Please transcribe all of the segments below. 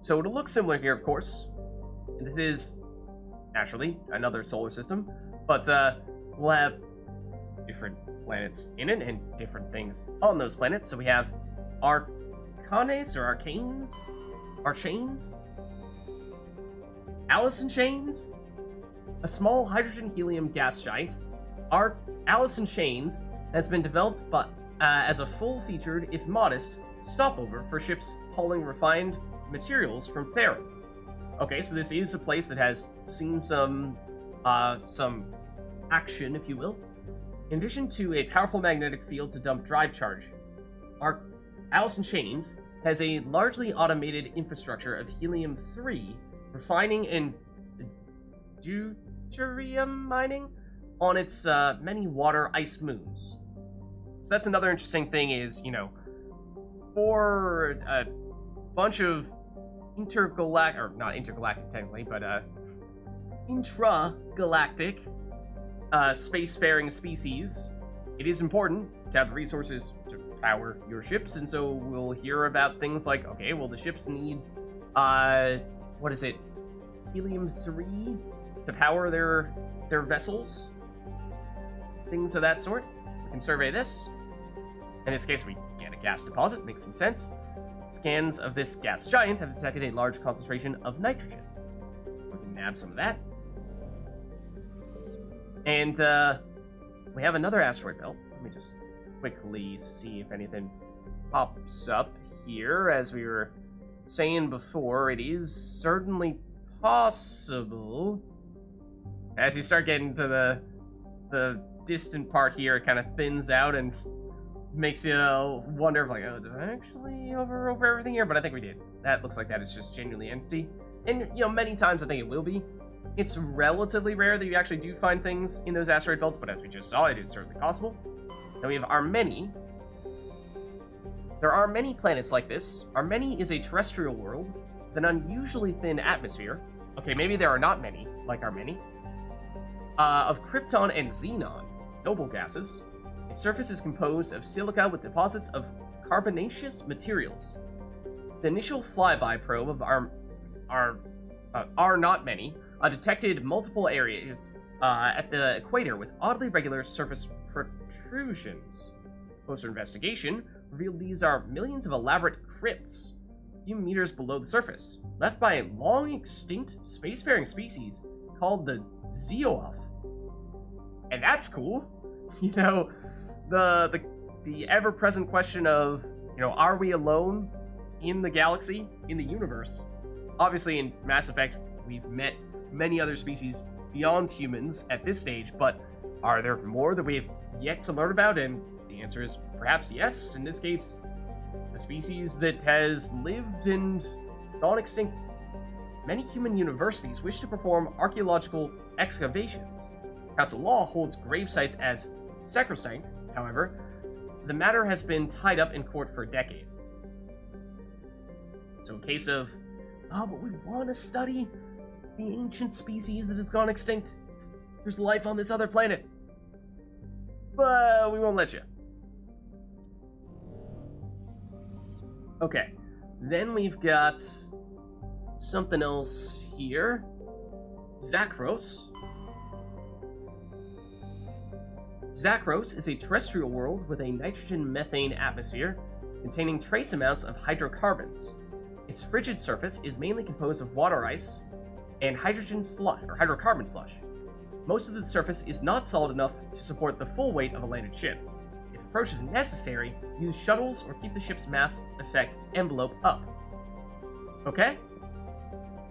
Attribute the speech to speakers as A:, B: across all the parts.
A: So it'll look similar here, of course. And this is, naturally, another solar system. But we'll have different planets in it and different things on those planets. So we have Arcanes or Arcanes? Archanes? Allison Chains? A small hydrogen-helium gas giant. Allison Chains has been developed as a full-featured, if modest, stopover for ships hauling refined materials from Therum. Okay, so this is a place that has seen some action, if you will. In addition to a powerful magnetic field to dump drive charge, our Allison Chains has a largely automated infrastructure of helium-3 refining and deuterium mining on its many water ice moons. So that's another interesting thing is, for a bunch of intergalactic, or not intergalactic technically, but intragalactic spacefaring species, it is important to have the resources to power your ships, and so we'll hear about things like, okay, well, the ships need, what is it, helium-3 to power their vessels, things of that sort. We can survey this. In this case, we get a gas deposit, makes some sense. Scans of this gas giant have detected a large concentration of nitrogen. We can nab some of that. And we have another asteroid belt. Let me just quickly see if anything pops up here. As we were saying before, it is certainly possible. As you start getting to the distant part here, it kind of thins out and makes you wonder if, like, oh, did I actually over everything here? But I think we did. That looks like that is just genuinely empty. And, many times I think it will be. It's relatively rare that you actually do find things in those asteroid belts, but as we just saw, it is certainly possible. Now we have Armeni. There are many planets like this. Armeni is a terrestrial world with an unusually thin atmosphere. Okay, maybe there are not many, like Armeni. Of krypton and xenon, noble gases. Its surface is composed of silica with deposits of carbonaceous materials. The initial flyby probe of are not many, detected multiple areas at the equator with oddly regular surface protrusions. Closer investigation revealed these are millions of elaborate crypts, a few meters below the surface, left by a long-extinct spacefaring species called the Zeoff. And that's cool. The ever-present question of, are we alone in the galaxy, in the universe? Obviously, in Mass Effect, we've met many other species beyond humans at this stage, but are there more that we've yet to learn about? And the answer is perhaps yes. In this case, a species that has lived and gone extinct. Many human universities wish to perform archaeological excavations. Council law holds grave sites as sacrosanct. However, the matter has been tied up in court for a decade. So in case of, but we want to study the ancient species that has gone extinct. There's life on this other planet. But we won't let you. Okay. Then we've got something else here. Zakros. Zakros is a terrestrial world with a nitrogen-methane atmosphere containing trace amounts of hydrocarbons. Its frigid surface is mainly composed of water ice and hydrogen slush, or hydrocarbon slush. Most of the surface is not solid enough to support the full weight of a landed ship. If approach is necessary, use shuttles or keep the ship's mass effect envelope up. Okay?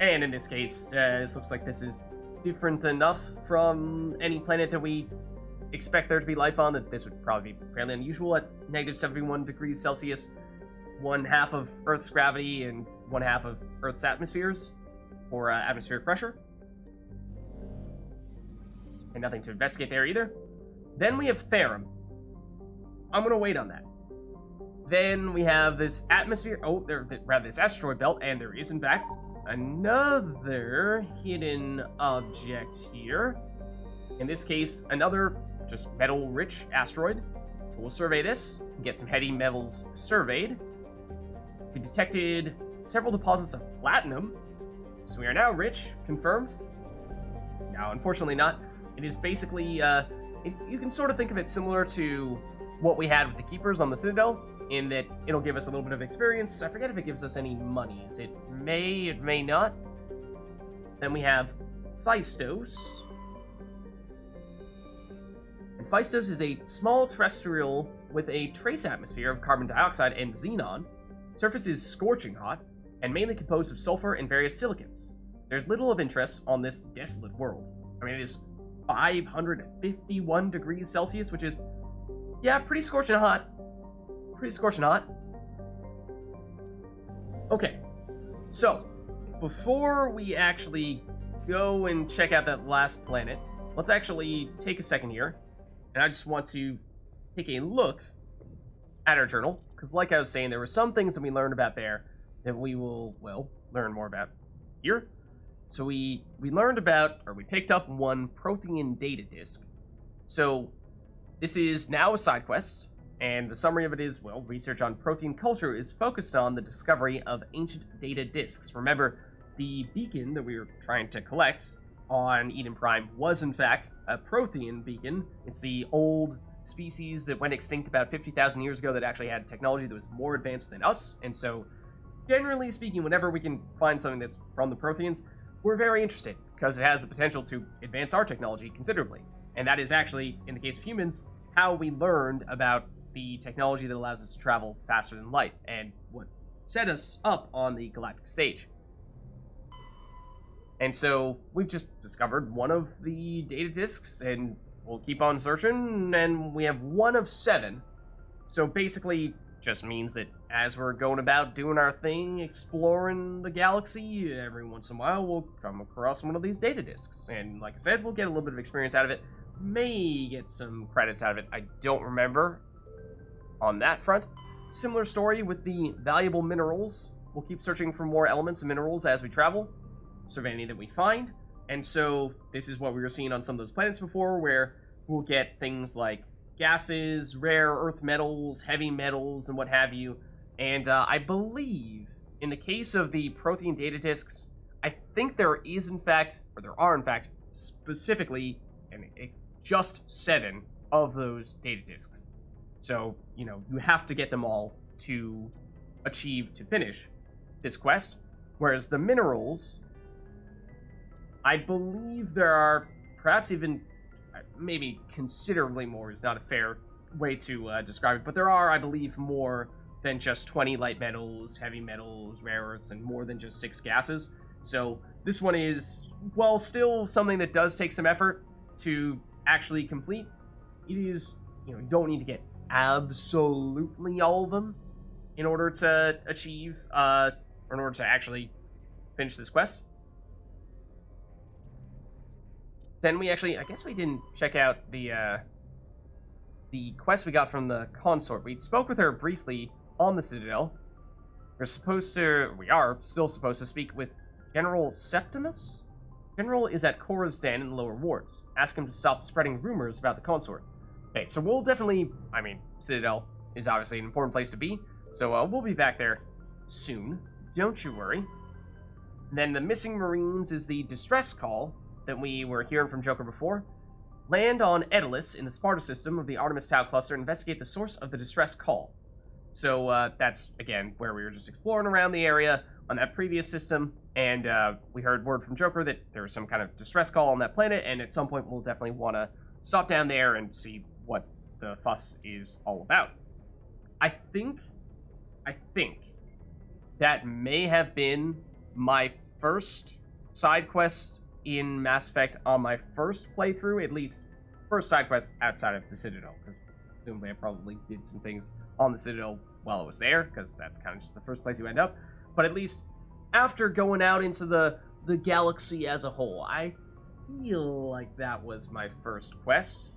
A: And in this case, this looks like this is different enough from any planet that we expect there to be life on, that this would probably be fairly unusual at negative 71 degrees Celsius, 1/2 of Earth's gravity and 1/2 of Earth's atmospheres, or atmospheric pressure. And nothing to investigate there either. Then we have Therum. I'm going to wait on that. Then we have this atmosphere, this asteroid belt, and there is, in fact, another hidden object here. In this case, another just metal-rich asteroid. So we'll survey this and get some heavy metals surveyed. We detected several deposits of platinum. So we are now rich, confirmed. No, unfortunately not. It is basically, you can sort of think of it similar to what we had with the Keepers on the Citadel, in that it'll give us a little bit of experience. I forget if it gives us any monies. It may not. Then we have Phaistos. And Phaistos is a small terrestrial with a trace atmosphere of carbon dioxide and xenon. Surface is scorching hot, and mainly composed of sulfur and various silicates. There's little of interest on this desolate world. I mean, it is 551 degrees Celsius, which is, yeah, pretty scorching hot. Pretty scorching hot. Okay, so before we actually go and check out that last planet, let's actually take a second here, and I just want to take a look at our journal, because like I was saying, there were some things that we learned about there that we will, well, learn more about here. So we learned about, or we picked up one Prothean data disk. So this is now a side quest, and the summary of it is, well, research on Prothean culture is focused on the discovery of ancient data disks. Remember, the beacon that we were trying to collect on Eden Prime was in fact a Prothean beacon. It's the old species that went extinct about 50,000 years ago that actually had technology that was more advanced than us, and so generally speaking, whenever we can find something that's from the Protheans, we're very interested, because it has the potential to advance our technology considerably. And that is actually, in the case of humans, how we learned about the technology that allows us to travel faster than light, and what set us up on the galactic stage. And so, we've just discovered one of the data disks, and we'll keep on searching, and we have one of 7. So basically, just means that as we're going about doing our thing, exploring the galaxy, every once in a while we'll come across one of these data disks. And like I said, we'll get a little bit of experience out of it. May get some credits out of it. I don't remember on that front. Similar story with the valuable minerals. We'll keep searching for more elements and minerals as we travel, survey any that we find. And so this is what we were seeing on some of those planets before, where we'll get things like gases, rare earth metals, heavy metals, and what have you. And I believe, in the case of the Prothean data disks, I think there is in fact, or there are in fact, specifically, and just 7 of those data disks. So, you know, you have to get them all to finish this quest. Whereas the minerals, I believe there are perhaps even, maybe considerably more is not a fair way to describe it, but there are, I believe, more than just 20 light metals, heavy metals, rare earths, and more than just 6 gases. So this one is, while still something that does take some effort to actually complete, it is, you know, you don't need to get absolutely all of them in order to achieve, or in order to actually finish this quest. Then we actually, I guess we didn't check out the quest we got from the consort. We spoke with her briefly on the Citadel. We are still supposed to speak with General Septimus? General is at Cora's den in the lower wards. Ask him to stop spreading rumors about the consort. Okay, so we'll definitely, I mean, Citadel is obviously an important place to be, so we'll be back there soon. Don't you worry. And then the missing Marines is the distress call that we were hearing from Joker before. Land on Edelis in the Sparta system of the Artemis Tau cluster and investigate the source of the distress call. So that's, again, where we were just exploring around the area on that previous system, and we heard word from Joker that there was some kind of distress call on that planet, and at some point we'll definitely want to stop down there and see what the fuss is all about. I think that may have been my first side quest in Mass Effect on my first playthrough, at least first side quest outside of the Citadel, because presumably I probably did some things on the Citadel while I was there, because that's kind of just the first place you end up. But at least after going out into the galaxy as a whole, I feel like that was my first quest.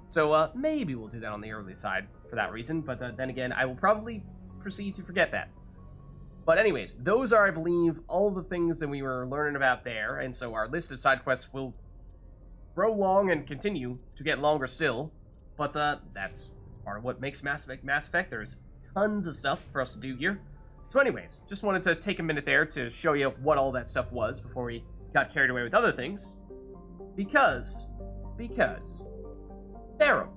A: So maybe we'll do that on the early side for that reason, but then again, I will probably proceed to forget that. But anyways, those are, I believe, all the things that we were learning about there, and so our list of side quests will grow long and continue to get longer still, but that's part of what makes Mass Effect Mass Effect. There's tons of stuff for us to do here. So anyways, just wanted to take a minute there to show you what all that stuff was before we got carried away with other things. Because, Therum.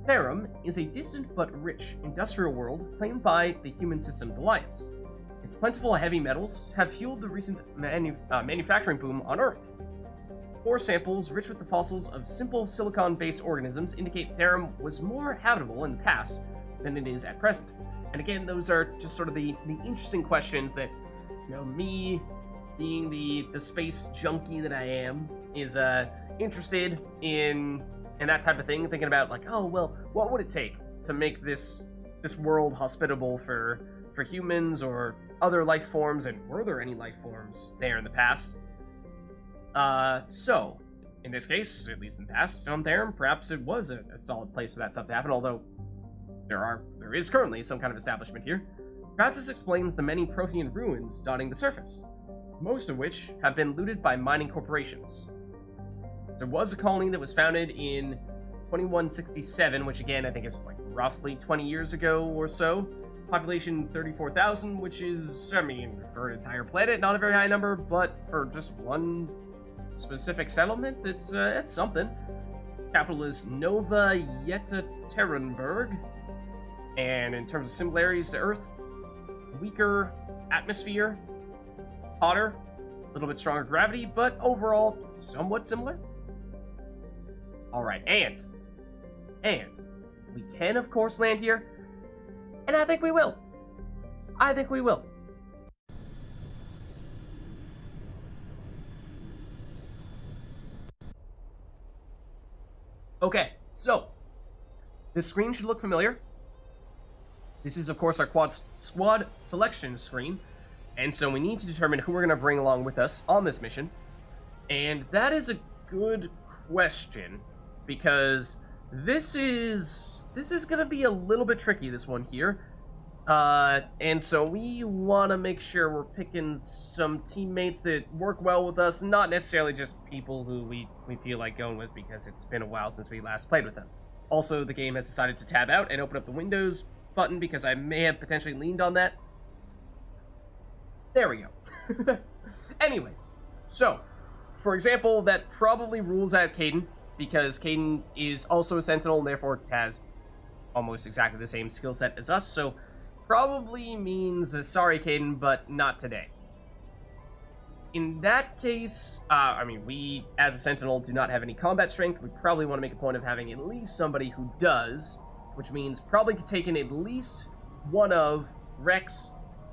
A: Therum is a distant but rich industrial world claimed by the Human Systems Alliance. Its plentiful heavy metals have fueled the recent manufacturing boom on Earth. Core samples rich with the fossils of simple silicon-based organisms indicate Therum was more habitable in the past than it is at present. And again, those are just sort of the interesting questions that, me being the space junkie that I am, is interested in that type of thing, thinking about like, oh well, what would it take to make this world hospitable for humans or other life forms, and were there any life forms there in the past? So, in this case, at least in the past, on Therum, perhaps it was a solid place for that stuff to happen, although there is currently some kind of establishment here. Perhaps this explains the many Prothean ruins dotting the surface, most of which have been looted by mining corporations. There was a colony that was founded in 2167, which again, I think is like roughly 20 years ago or so. Population 34,000, which is, I mean, for an entire planet, not a very high number, but for just one specific settlement, it's something. Capital is Nova Yekaterinburg, and in terms of similarities to Earth, weaker atmosphere, hotter, a little bit stronger gravity, but overall somewhat similar. Alright, and we can of course land here, and I think we will. Okay, so this screen should look familiar. This is, of course, our squad selection screen, and so we need to determine who we're going to bring along with us on this mission. And that is a good question, because this is going to be a little bit tricky, this one here. And so we want to make sure we're picking some teammates that work well with us, not necessarily just people who we feel like going with because it's been a while since we last played with them. Also, the game has decided to tab out and open up the Windows button because I may have potentially leaned on that. There we go. Anyways, so, for example, that probably rules out Caden, because Caden is also a Sentinel and therefore has almost exactly the same skill set as us, so probably means, sorry Caden, but not today. In that case, I mean, we, as a Sentinel, do not have any combat strength. We probably want to make a point of having at least somebody who does, which means probably taking at least one of Rex,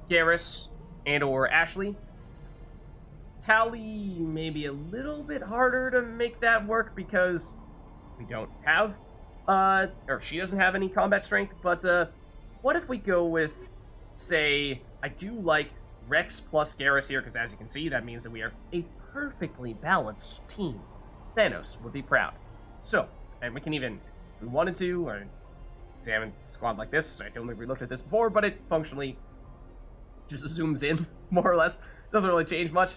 A: Garrus, and or Ashley. Tally may be a little bit harder to make that work because we don't have, or she doesn't have any combat strength, but what if we go with, say, I do like Rex plus Garrus here, because as you can see, that means that we are a perfectly balanced team. Thanos would be proud. So, and we can even, if we wanted to, or examine a squad like this. I don't think we looked at this before, but it functionally just zooms in, more or less. Doesn't really change much.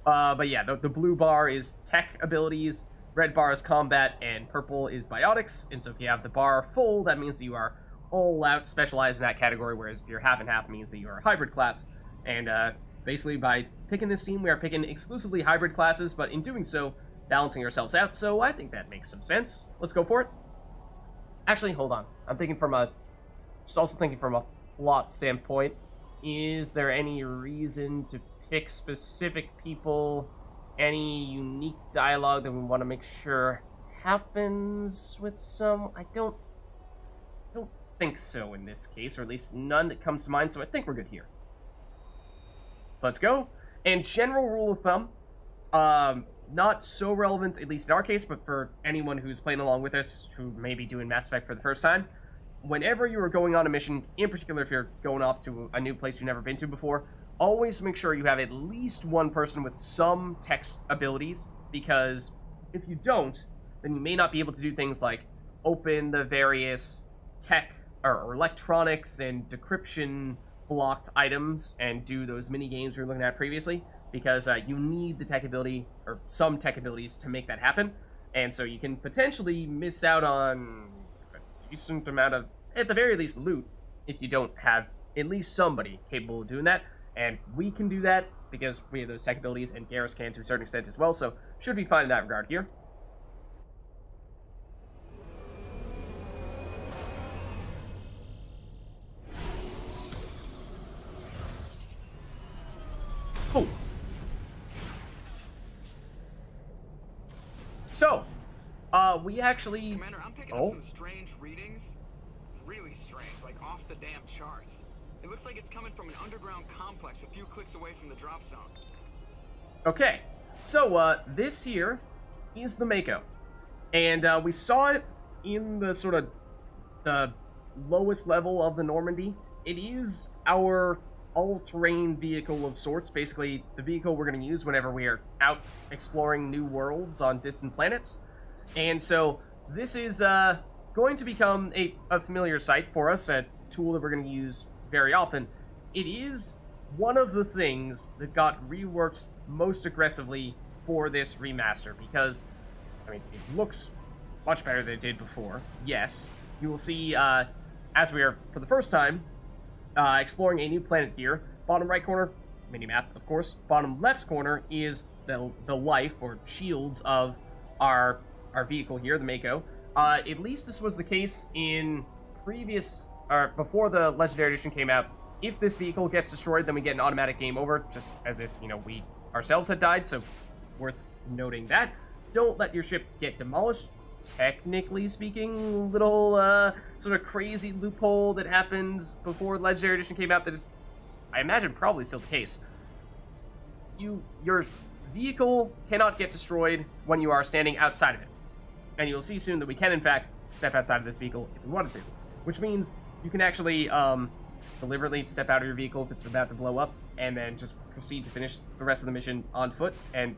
A: But yeah, the blue bar is tech abilities, red bar is combat, and purple is biotics. And so if you have the bar full, that means that you are all out specialized in that category, whereas if you're half and half, it means that you are a hybrid class. And basically by picking this team, we are picking exclusively hybrid classes, but in doing so, balancing ourselves out, so I think that makes some sense. Let's go for it. Actually, hold on. I'm thinking from a plot standpoint. Is there any reason to pick specific people? Any unique dialogue that we want to make sure happens with some? I don't think so in this case, or at least none that comes to mind, so I think we're good here. So let's go. And general rule of thumb, not so relevant, at least in our case, but for anyone who's playing along with us, who may be doing Mass Effect for the first time, whenever you are going on a mission, in particular if you're going off to a new place you've never been to before, always make sure you have at least one person with some tech abilities, because if you don't, then you may not be able to do things like open the various tech or electronics and decryption blocked items and do those mini games we were looking at previously, because you need the tech ability or some tech abilities to make that happen, and so you can potentially miss out on a decent amount of, at the very least, loot if you don't have at least somebody capable of doing that. And we can do that because we have those tech abilities, and Garrus can to a certain extent as well, so should be fine in that regard here. Oh. So, we actually...
B: Commander, I'm picking up some strange readings. Really strange, like off the damn charts. It looks like it's coming from an underground complex a few clicks away from the drop zone.
A: Okay, so, this here is the Mako. And, we saw it in the sort of the lowest level of the Normandy. It is our all-terrain vehicle of sorts, basically the vehicle we're going to use whenever we are out exploring new worlds on distant planets. And so this is going to become a familiar sight for us, a tool that we're going to use very often. It is one of the things that got reworked most aggressively for this remaster, because, I mean, it looks much better than it did before. Yes, you will see, as we are, for the first time, exploring a new planet here. Bottom right corner, minimap, of course. Bottom left corner is the life, or shields, of our vehicle here, the Mako. At least this was the case in previous, or before the Legendary Edition came out. If this vehicle gets destroyed, then we get an automatic game over, just as if, you know, we ourselves had died, so worth noting that. Don't let your ship get demolished. Technically speaking, little sort of crazy loophole that happened before Legendary Edition came out that is, I imagine, probably still the case. Your vehicle cannot get destroyed when you are standing outside of it. And you'll see soon that we can, in fact, step outside of this vehicle if we wanted to. Which means you can actually deliberately step out of your vehicle if it's about to blow up, and then just proceed to finish the rest of the mission on foot. And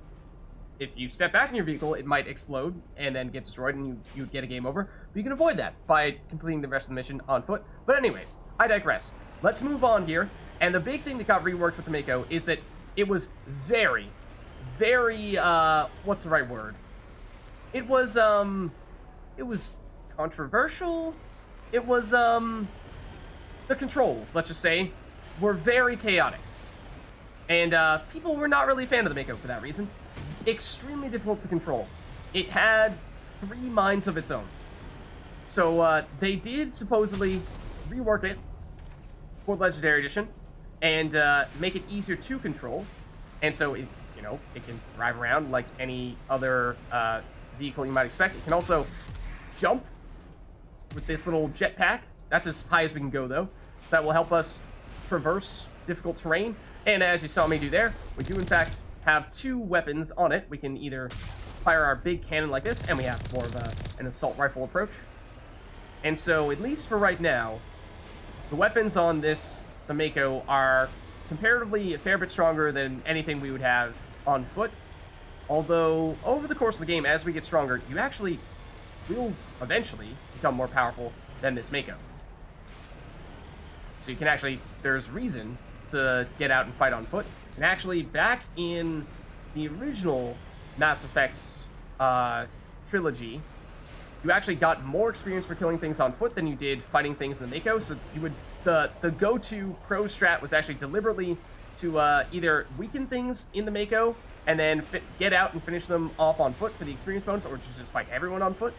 A: if you step back in your vehicle, it might explode and then get destroyed, and you'd get a game over. But you can avoid that by completing the rest of the mission on foot. But anyways, I digress. Let's move on here. And the big thing that got reworked with the Mako is that it was very, very, what's the right word? It was controversial. It was, the controls, let's just say, were very chaotic. And, people were not really a fan of the Mako for that reason. Extremely difficult to control. It had 3 minds of its own. So, they did supposedly rework it for Legendary Edition and make it easier to control. And so, it can drive around like any other vehicle you might expect. It can also jump with this little jetpack. That's as high as we can go, though. That will help us traverse difficult terrain. And as you saw me do there, we do, in fact, have 2 weapons on it. We can either fire our big cannon like this, and we have more of an assault rifle approach. And so, at least for right now, the weapons on the Mako, are comparatively a fair bit stronger than anything we would have on foot. Although, over the course of the game, as we get stronger, you actually will eventually become more powerful than this Mako. So you can actually, there's reason to get out and fight on foot. And actually, back in the original Mass Effect trilogy, you actually got more experience for killing things on foot than you did fighting things in the Mako. So you would, the go-to pro strat was actually deliberately to either weaken things in the Mako and then get out and finish them off on foot for the experience bonus, or just fight everyone on foot.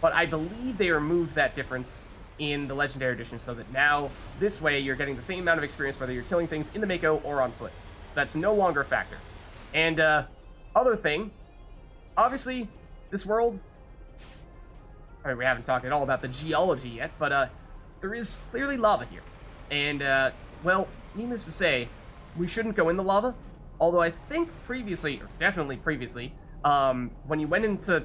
A: But I believe they removed that difference in the Legendary Edition, so that now, this way, you're getting the same amount of experience whether you're killing things in the Mako or on foot. So that's no longer a factor. And, other thing, obviously, this world, I mean, we haven't talked at all about the geology yet, but, there is clearly lava here. And, well, needless to say, we shouldn't go in the lava, although I think previously, or definitely previously, when you went into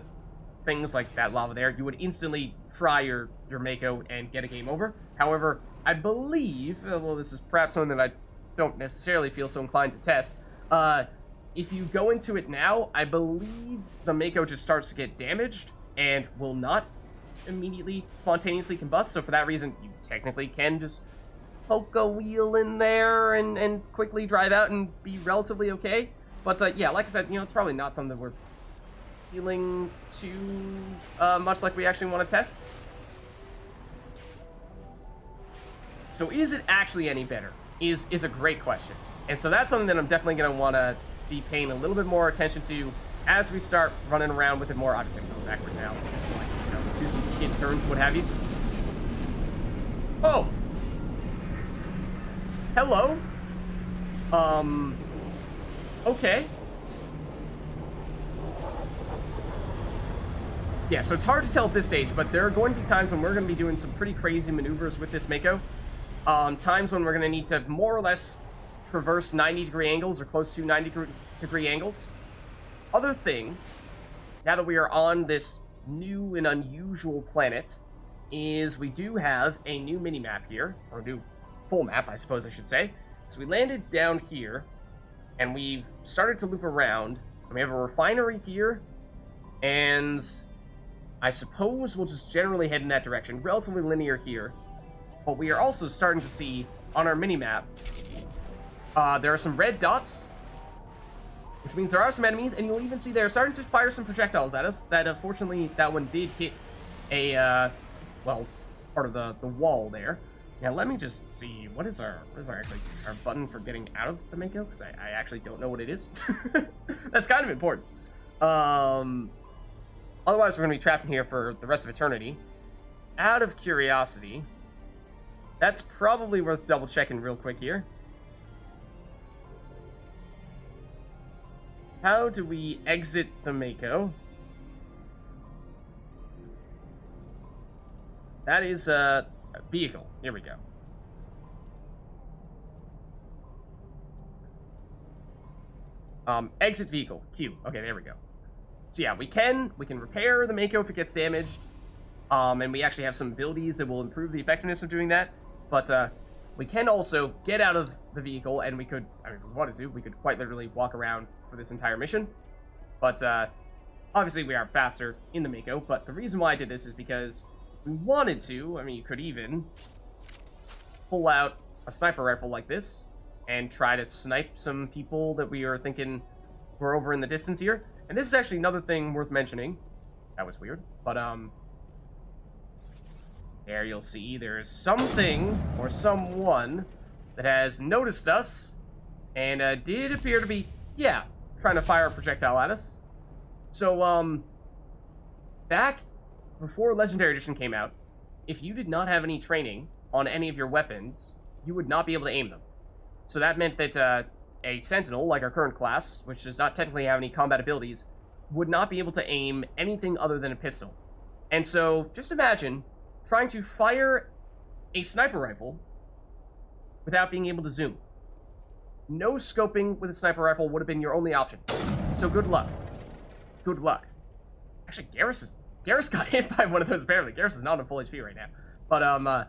A: things like that lava there, you would instantly try your Mako and get a game over. However, I believe, well, this is perhaps something that I don't necessarily feel so inclined to test, if you go into it now, I believe the Mako just starts to get damaged and will not immediately spontaneously combust, so for that reason, you technically can just poke a wheel in there and quickly drive out and be relatively okay. But, yeah, like I said, it's probably not something that we're feeling too much like we actually want to test. So is it actually any better? Is a great question. And so that's something that I'm definitely going to want to be paying a little bit more attention to as we start running around with it more. Obviously, I'm going backward now. Just like, you know, do some skid turns, what have you. Oh! Hello? Okay. Yeah, so it's hard to tell at this stage, but there are going to be times when we're going to be doing some pretty crazy maneuvers with this Mako. Times when we're going to need to more or less traverse 90-degree angles or close to 90-degree angles. Other thing, now that we are on this new and unusual planet, is we do have a new mini-map here, or a new full map, I suppose I should say. So we landed down here, and we've started to loop around, and we have a refinery here, and I suppose we'll just generally head in that direction, relatively linear here. But we are also starting to see, on our mini-map, there are some red dots, which means there are some enemies, and you'll even see they're starting to fire some projectiles at us. That, unfortunately, that one did hit a, well, part of the wall there. Now, let me just see, what is our button for getting out of the Mako? Because I actually don't know what it is. That's kind of important. Otherwise, we're going to be trapped in here for the rest of eternity. Out of curiosity, that's probably worth double-checking real quick here. How do we exit the Mako? That is a vehicle. Here we go. Exit vehicle. Q. Okay, there we go. So yeah, we can repair the Mako if it gets damaged. And we actually have some abilities that will improve the effectiveness of doing that. But we can also get out of the vehicle, and we could, I mean, if we wanted to, we could quite literally walk around for this entire mission. But obviously we are faster in the Mako, but the reason why I did this is because we wanted to, I mean, you could even pull out a sniper rifle like this and try to snipe some people that we are thinking were over in the distance here. And this is actually another thing worth mentioning. That was weird, but there you'll see there's something or someone that has noticed us and did appear to be, yeah, trying to fire a projectile at us. So, back before Legendary Edition came out, if you did not have any training on any of your weapons, you would not be able to aim them. So that meant that a Sentinel, like our current class, which does not technically have any combat abilities, would not be able to aim anything other than a pistol. And so, just imagine trying to fire a sniper rifle without being able to zoom. No scoping with a sniper rifle would have been your only option. So good luck. Good luck. Actually, Garrus got hit by one of those apparently. Garrus is not on full HP right now. But,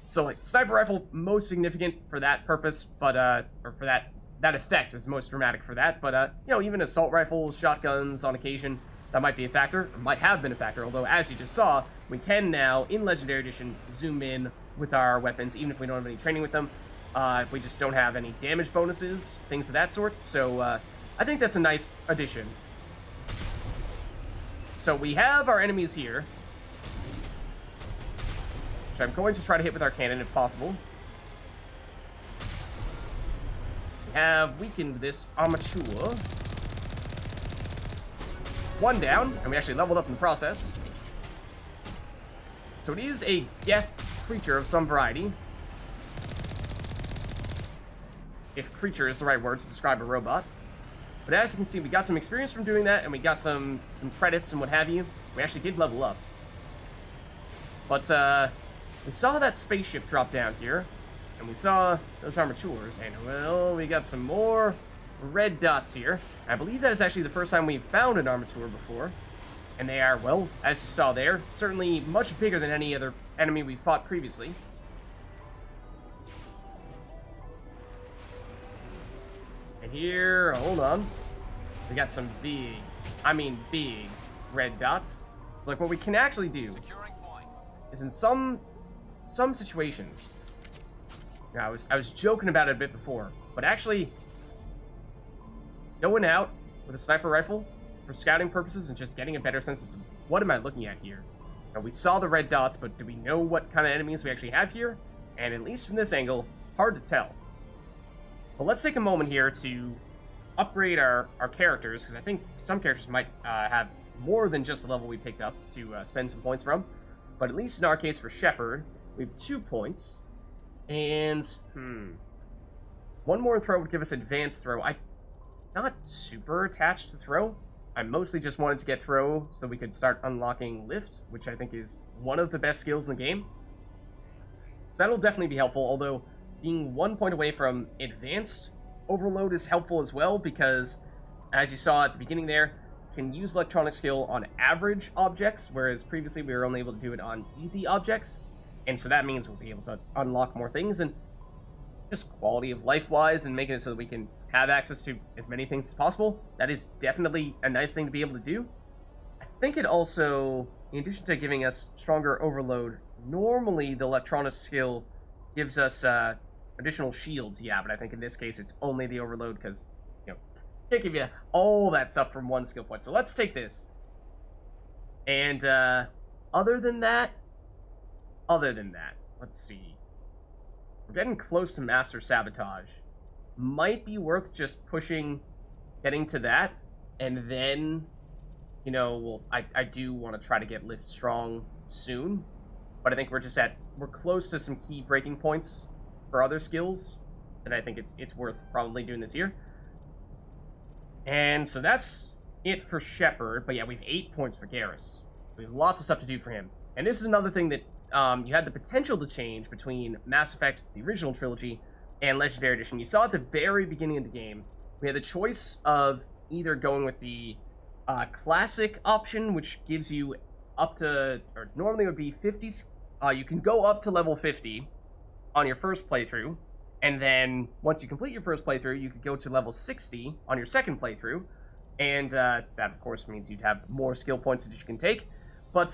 A: so, like, sniper rifle, most significant for that purpose, but, or for that effect is most dramatic for that. But, you know, even assault rifles, shotguns on occasion, that might be a factor, or might have been a factor, although, as you just saw, we can now, in Legendary Edition, zoom in with our weapons, even if we don't have any training with them, if we just don't have any damage bonuses, things of that sort. So, I think that's a nice addition. So we have our enemies here, which I'm going to try to hit with our cannon if possible. We have weakened this armature. One down, and we actually leveled up in the process. So it is a death creature of some variety. If creature is the right word to describe a robot. But as you can see, we got some experience from doing that, and we got some credits and what have you. We actually did level up. But, we saw that spaceship drop down here, and we saw those armatures, and, well, we got some more red dots here. I believe that is actually the first time we've found an armature before. And they are, well, as you saw there, certainly much bigger than any other enemy we fought previously. And here, hold on, we got some big red dots. So like what we can actually do is in some situations, now, I was joking about it a bit before, but actually going out with a sniper rifle for scouting purposes and just getting a better sense of what am I looking at here. Now, we saw the red dots, but do we know what kind of enemies we actually have here? And at least from this angle, hard to tell. But let's take a moment here to upgrade our characters, because I think some characters might have more than just the level we picked up to spend some points from. But at least in our case for Shepard, we have 2 points. And, one more throw would give us advanced throw. I'm not super attached to throw. I mostly just wanted to get throw so we could start unlocking lift, which I think is one of the best skills in the game. So that'll definitely be helpful, although being 1 point away from advanced overload is helpful as well, because as you saw at the beginning there, can use electronic skill on average objects, whereas previously we were only able to do it on easy objects. And so that means we'll be able to unlock more things, and just quality of life wise, and making it so that we can have access to as many things as possible. That is definitely a nice thing to be able to do. I think it also, in addition to giving us stronger overload, normally the electronic skill gives us additional shields, yeah, but I think in this case it's only the overload, because, you know, can't give you all that stuff from one skill point. So let's take this. And other than that, let's see. We're getting close to Master Sabotage. Might be worth just pushing, getting to that, and then, you know, well, I do want to try to get Lift Strong soon, but I think we're close to some key breaking points for other skills, and I think it's worth probably doing this here. And so that's it for Shepard, but yeah, we have 8 points for Garrus. We have lots of stuff to do for him. And this is another thing that you had the potential to change between Mass Effect, the original trilogy, and Legendary Edition. You saw at the very beginning of the game, we had the choice of either going with the classic option, which gives you up to, or normally it would be 50, you can go up to level 50 on your first playthrough, and then once you complete your first playthrough, you could go to level 60 on your second playthrough, and that of course means you'd have more skill points that you can take, but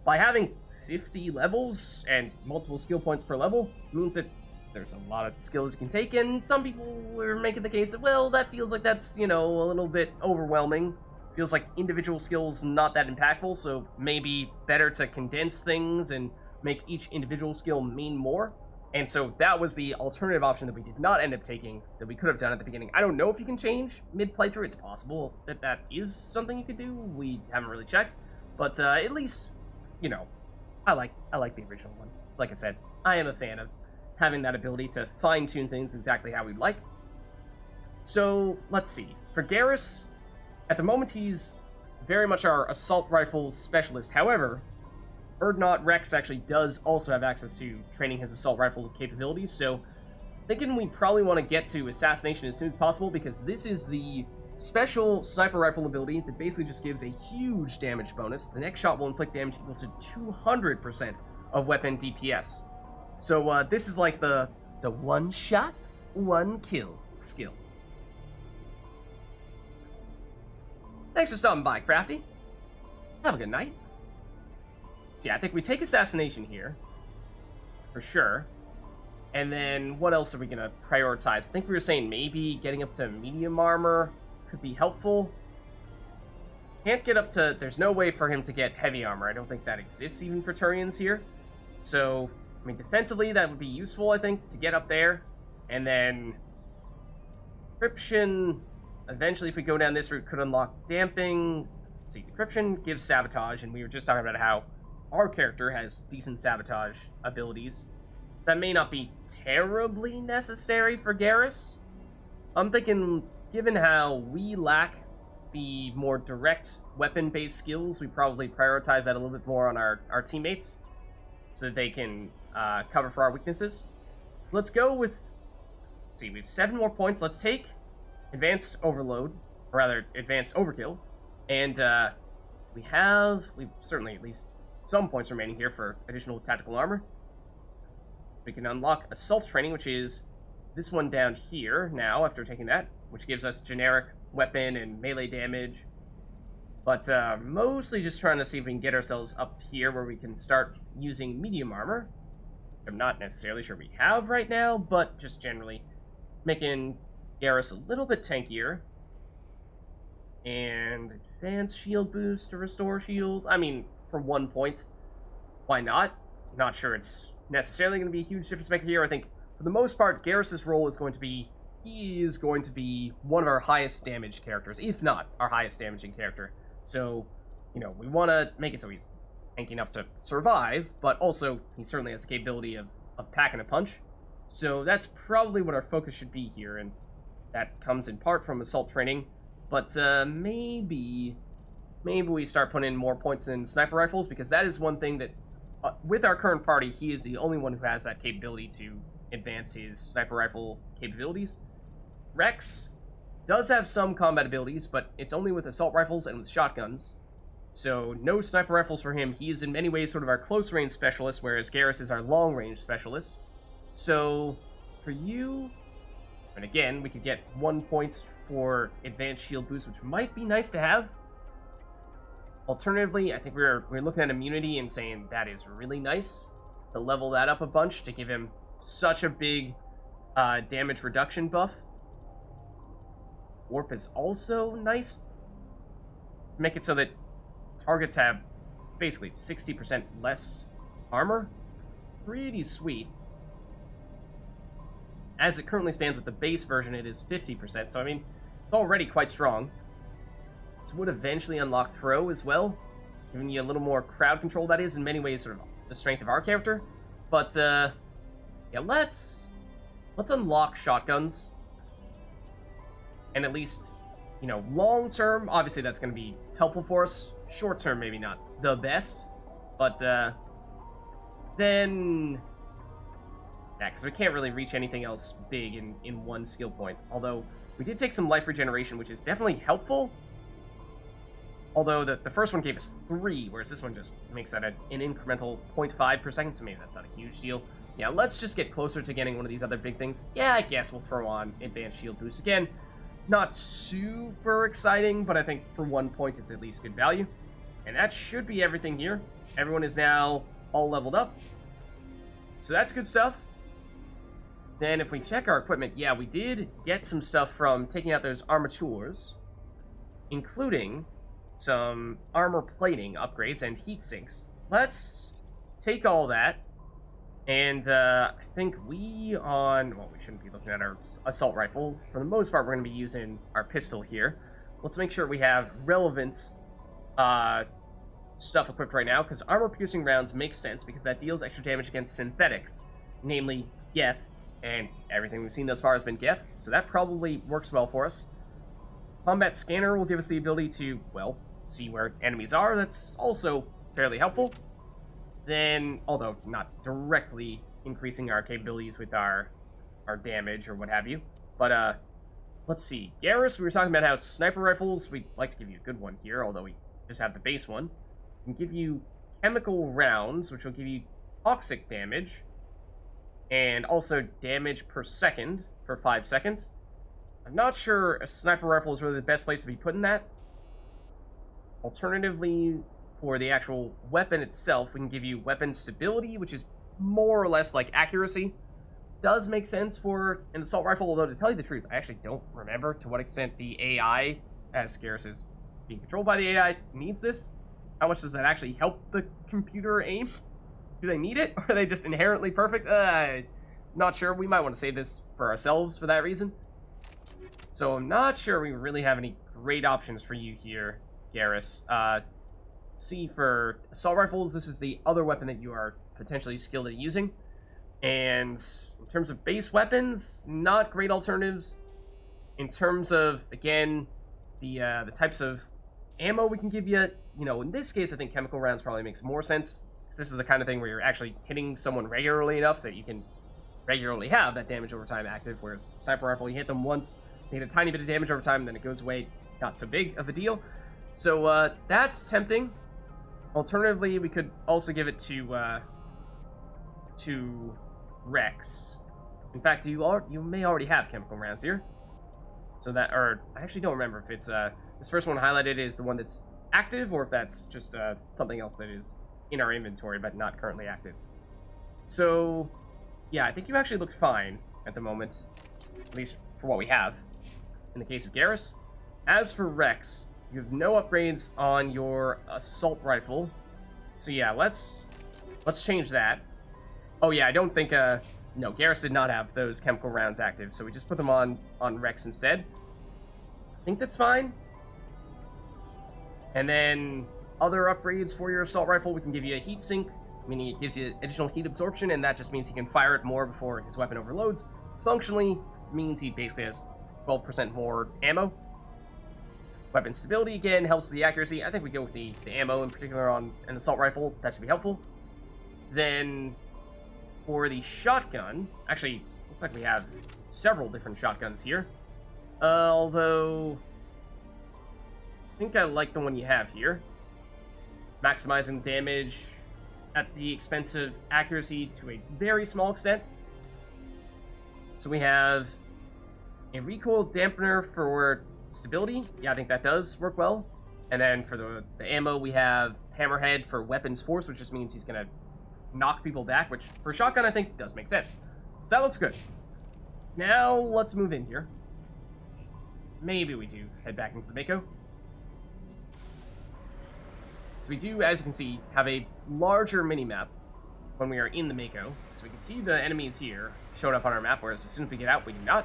A: by having 50 levels and multiple skill points per level means that there's a lot of skills you can take, and some people were making the case that, well, that feels like that's, you know, a little bit overwhelming. Feels like individual skills not that impactful, so maybe better to condense things and make each individual skill mean more. And so that was the alternative option that we did not end up taking, that we could have done at the beginning. I don't know if you can change mid-playthrough. It's possible that that is something you could do. We haven't really checked, but at least, you know, I like the original one. Like I said, I am a fan of having that ability to fine-tune things exactly how we'd like. So, let's see. For Garrus, at the moment he's very much our assault rifle specialist. However, Erdnot Rex actually does also have access to training his assault rifle capabilities, so thinking we probably want to get to assassination as soon as possible, because this is the special sniper rifle ability that basically just gives a huge damage bonus. The next shot will inflict damage equal to 200% of weapon DPS. So this is like the one shot, one kill skill. Thanks for stopping by, Crafty. Have a good night. So yeah, I think we take assassination here, for sure. And then what else are we gonna prioritize? I think we were saying maybe getting up to medium armor could be helpful. Can't get up to, there's no way for him to get heavy armor. I don't think that exists even for Turians here. So, I mean, defensively that would be useful, I think, to get up there. And then Decryption, eventually if we go down this route, could unlock Damping. Let's see, Decryption gives Sabotage, and we were just talking about how our character has decent Sabotage abilities. That may not be terribly necessary for Garrus. I'm thinking, given how we lack the more direct weapon-based skills, we probably prioritize that a little bit more on our teammates, so that they can cover for our weaknesses. Let's go with, let's see, we have 7 more points. Let's take Advanced Overload, or rather, Advanced Overkill, and we've certainly at least some points remaining here for additional tactical armor. We can unlock Assault Training, which is this one down here now, after taking that, which gives us generic weapon and melee damage. But mostly just trying to see if we can get ourselves up here where we can start using medium armor. I'm not necessarily sure we have right now, but just generally making Garrus a little bit tankier. And advanced shield boost to restore shield. I mean, for 1 point, why not? Not sure it's necessarily going to be a huge difference maker here. I think for the most part, Garrus's role is going to be, he is going to be one of our highest damage characters, if not our highest damaging character. So, you know, we want to make it so he's tanky enough to survive, but also he certainly has the capability of packing a punch. So that's probably what our focus should be here, and that comes in part from assault training. But maybe we start putting in more points in sniper rifles, because that is one thing that, with our current party, he is the only one who has that capability to advance his sniper rifle capabilities. Rex does have some combat abilities, but it's only with assault rifles and with shotguns. So no sniper rifles for him. He is in many ways sort of our close-range specialist, whereas Garrus is our long-range specialist. So for you, and again, we could get 1 point for advanced shield boost, which might be nice to have. Alternatively, I think we're looking at immunity and saying that is really nice to level that up a bunch to give him such a big damage reduction buff. Warp is also nice to make it so that targets have basically 60% less armor. It's pretty sweet. As it currently stands with the base version, it is 50%, so I mean, it's already quite strong. This would eventually unlock Throw as well, giving you a little more crowd control. That is in many ways sort of the strength of our character. But yeah, let's unlock shotguns. And at least, you know, long term, obviously that's going to be helpful for us. Short term, maybe not the best, but then yeah, because we can't really reach anything else big in one skill point. Although we did take some life regeneration, which is definitely helpful. Although the first one gave us 3, whereas this one just makes that an incremental 0.5 per second, so maybe that's not a huge deal. Yeah, let's just get closer to getting one of these other big things. Yeah, I guess we'll throw on advanced shield boost again. Not super exciting, but I think for 1 point it's at least good value. And that should be everything here. Everyone is now all leveled up. So that's good stuff. Then if we check our equipment, yeah, we did get some stuff from taking out those armatures, including some armor plating upgrades and heat sinks. Let's take all that, and I think well, we shouldn't be looking at our assault rifle. For the most part, we're going to be using our pistol here. Let's make sure we have relevant stuff equipped right now, because armor-piercing rounds make sense, because that deals extra damage against synthetics, namely Geth, and everything we've seen thus far has been Geth, so that probably works well for us. Combat Scanner will give us the ability to, well, see where enemies are. That's also fairly helpful. Then, although not directly increasing our capabilities with our damage or what have you. But, let's see. Garrus, we were talking about how sniper rifles, we'd like to give you a good one here, although we just have the base one. We can give you chemical rounds, which will give you toxic damage, and also damage per second for 5 seconds. I'm not sure a sniper rifle is really the best place to be putting that. Alternatively, for the actual weapon itself, we can give you weapon stability, which is more or less like accuracy. Does make sense for an assault rifle, although to tell you the truth, I actually don't remember to what extent the AI, as Garrus is being controlled by the AI, needs this. How much does that actually help the computer aim? Do they need it? Or are they just inherently perfect? Not sure. We might want to save this for ourselves for that reason. So I'm not sure we really have any great options for you here, Garrus. See, for assault rifles, this is the other weapon that you are potentially skilled at using. And in terms of base weapons, not great alternatives. In terms of, again, the types of ammo we can give you, you know, in this case, I think chemical rounds probably makes more sense. Because this is the kind of thing where you're actually hitting someone regularly enough that you can regularly have that damage over time active, whereas sniper rifle, you hit them once, they get a tiny bit of damage over time, and then it goes away, not so big of a deal. So that's tempting. Alternatively, we could also give it to Rex. In fact, you may already have chemical rounds here. So that, or I actually don't remember if it's this first one highlighted is the one that's active, or if that's just something else that is in our inventory but not currently active. So yeah, I think you actually look fine at the moment, at least for what we have in the case of Garrus. As for Rex, you have no upgrades on your assault rifle. So yeah, let's change that. Oh yeah, I don't think, no, Garrus did not have those chemical rounds active, so we just put them on Rex instead. I think that's fine. And then other upgrades for your assault rifle, we can give you a heat sink, meaning it gives you additional heat absorption, and that just means he can fire it more before his weapon overloads. Functionally, means he basically has 12% more ammo. Weapon stability, again, helps with the accuracy. I think we go with the ammo in particular on an assault rifle. That should be helpful. Then, for the shotgun, actually, looks like we have several different shotguns here. Although, I think I like the one you have here. Maximizing damage at the expense of accuracy to a very small extent. So we have a recoil dampener for stability. Yeah, I think that does work well. And then for the ammo, we have Hammerhead for weapons force, which just means he's going to knock people back, which for a shotgun I think does make sense. So that looks good. Now let's move in here. Maybe we do head back into the Mako. So we do, as you can see, have a larger mini-map when we are in the Mako. So we can see the enemies here showing up on our map, whereas as soon as we get out, we do not.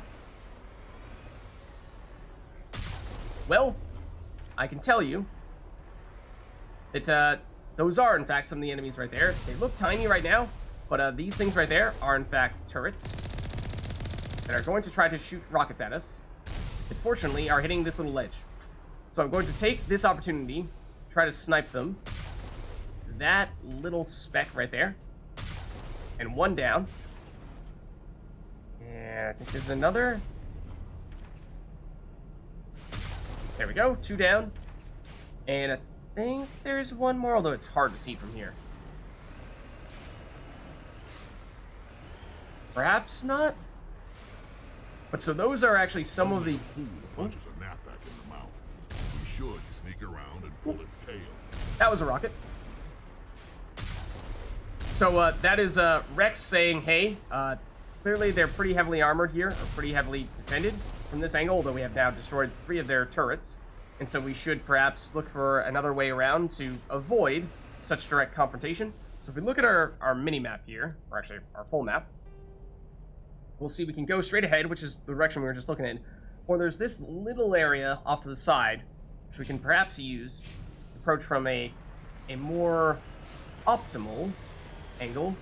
A: Well, I can tell you that those are, in fact, some of the enemies right there. They look tiny right now, but these things right there are, in fact, turrets that are going to try to shoot rockets at us. Unfortunately, are hitting this little ledge. So I'm going to take this opportunity to try to snipe them. It's that little speck right there. And one down. And I think there's another. There we go, 2 down. And I think there's one more, although it's hard to see from here. Perhaps not. But so those are actually some of the...
C: Punches a knapsack in the mouth. We should sneak around and pull its tail.
A: That was a rocket. So that is Rex saying, hey, clearly they're pretty heavily armored here, or pretty heavily defended from this angle, although we have now destroyed 3 of their turrets. And so we should perhaps look for another way around to avoid such direct confrontation. So if we look at our mini-map here, or actually our full map, we'll see we can go straight ahead, which is the direction we were just looking at, or there's this little area off to the side, which we can perhaps use to approach from a more optimal angle.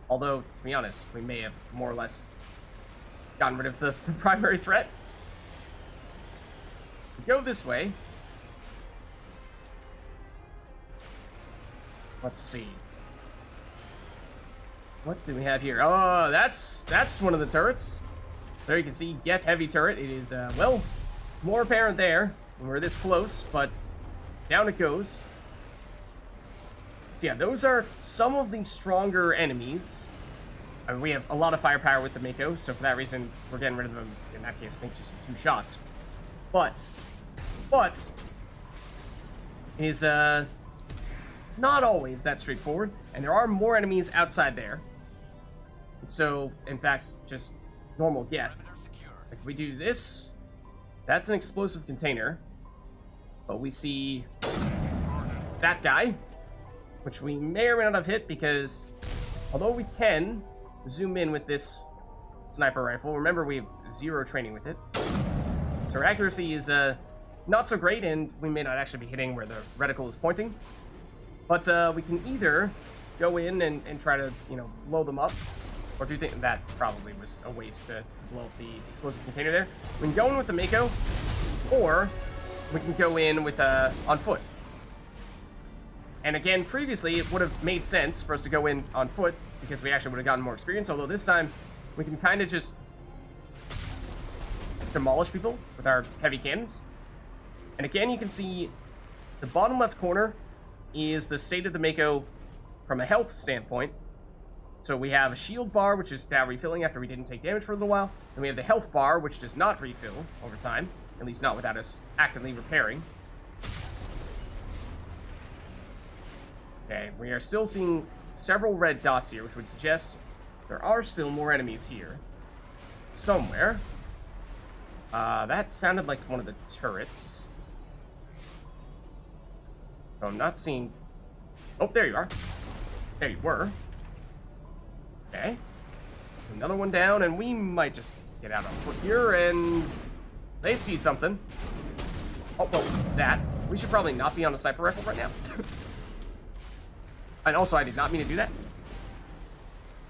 A: Although, to be honest, we may have more or less gotten rid of the primary threat. We go this way. Let's see. What do we have here? Oh, that's one of the turrets. There you can see, get heavy turret. It is, well, more apparent there when we're this close, but down it goes. So yeah, those are some of the stronger enemies. I mean, we have a lot of firepower with the Mako, so for that reason, we're getting rid of them, in that case, I think just 2 shots. But, it is, not always that straightforward, and there are more enemies outside there. So, in fact, just normal get. If we do this, that's an explosive container. But we see that guy, which we may or may not have hit because, although we can zoom in with this sniper rifle, remember we have 0 training with it. So our accuracy is not so great, and we may not actually be hitting where the reticle is pointing. But we can either go in and try to, blow them up. Or do you think that probably was a waste to blow up the explosive container there? We can go in with the Mako, or we can go in with on foot. And again, previously it would have made sense for us to go in on foot because we actually would have gotten more experience. Although this time we can kind of just demolish people with our heavy cannons. And again, you can see the bottom left corner is the state of the Mako from a health standpoint. So we have a shield bar, which is now refilling after we didn't take damage for a little while. And we have the health bar, which does not refill over time, at least not without us actively repairing. Okay, we are still seeing several red dots here, which would suggest there are still more enemies here somewhere. That sounded like one of the turrets. So I'm not seeing... Oh, there you are. There you were. Okay. There's another one down, and we might just get out on foot here, and they see something. Oh, well, that. We should probably not be on a sniper rifle right now. And also, I did not mean to do that.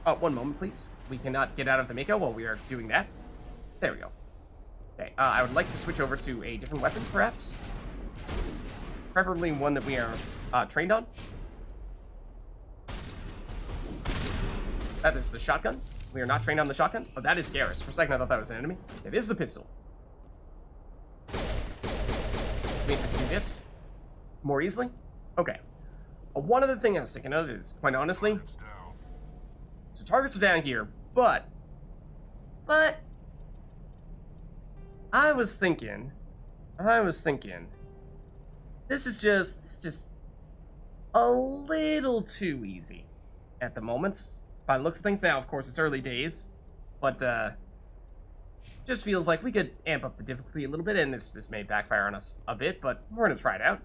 A: Oh, one moment, please. We cannot get out of the Mako while we are doing that. There we go. Okay, I would like to switch over to a different weapon, perhaps. Preferably one that we are trained on. That is the shotgun. We are not trained on the shotgun. Oh, that is Garrus. For a second, I thought that was an enemy. It is the pistol. We can do this more easily. Okay. One other thing I was thinking of is, quite honestly, so targets are down here, but I was thinking, this is just a little too easy at the moment. By the looks of things now, of course, it's early days, but just feels like we could amp up the difficulty a little bit, and this may backfire on us a bit, but we're gonna try it out.